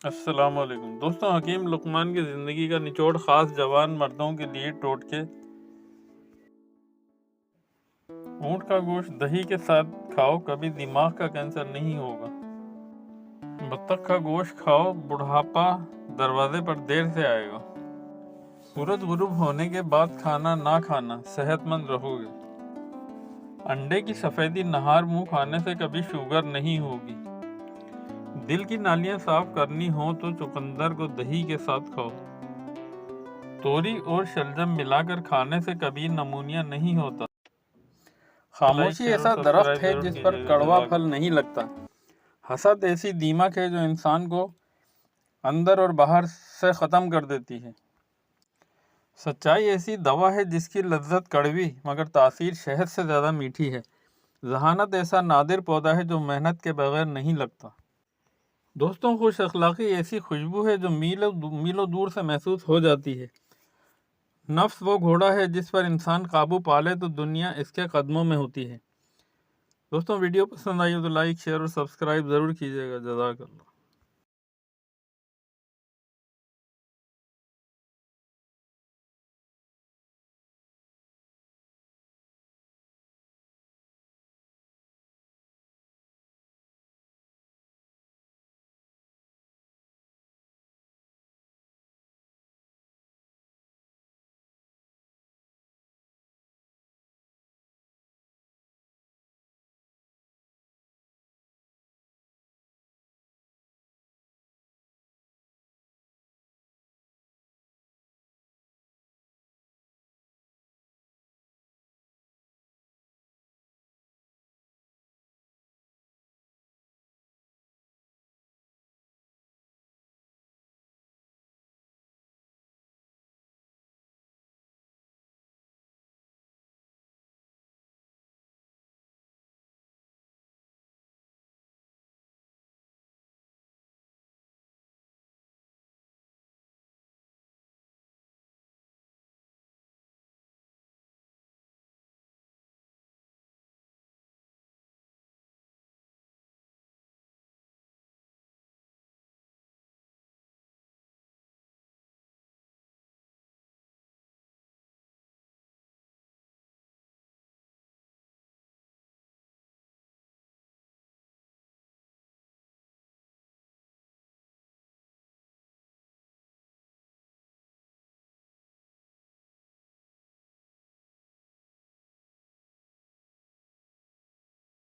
अस्सलामुअलैकुम दोस्तों, हकीम लुकमान की ज़िंदगी का निचोड़ ख़ास जवान मर्दों के लिए टोटके। ऊँट का गोश्त दही के साथ खाओ, कभी दिमाग का कैंसर नहीं होगा। बत्तख का गोश्त खाओ, बुढ़ापा दरवाजे पर देर से आएगा। सूरज गुरूब होने के बाद खाना ना खाना, सेहतमंद रहोगे। अंडे की सफ़ेदी नहार मुंह खाने से कभी शुगर नहीं होगी। दिल की नालियाँ साफ करनी हो तो चुकंदर को दही के साथ खाओ। तोरी और शलजम मिलाकर खाने से कभी नमूनिया नहीं होता। खामोशी ऐसा दरख्त है जिस पर कड़वा फल नहीं लगता। हसद ऐसी दीमक है जो इंसान को अंदर और बाहर से ख़त्म कर देती है। सच्चाई ऐसी दवा है जिसकी लज्जत कड़वी मगर तासीर शहद से ज़्यादा मीठी है। जहानत ऐसा नादिर पौधा है जो मेहनत के बगैर नहीं लगता। दोस्तों, खुश अखलाक़ी ऐसी खुशबू है जो मीलों दूर से महसूस हो जाती है। नफ्स वो घोड़ा है जिस पर इंसान काबू पाले तो दुनिया इसके कदमों में होती है। दोस्तों, वीडियो पसंद आई हो तो लाइक, शेयर और सब्सक्राइब ज़रूर कीजिएगा। जज़ाकल्लाह।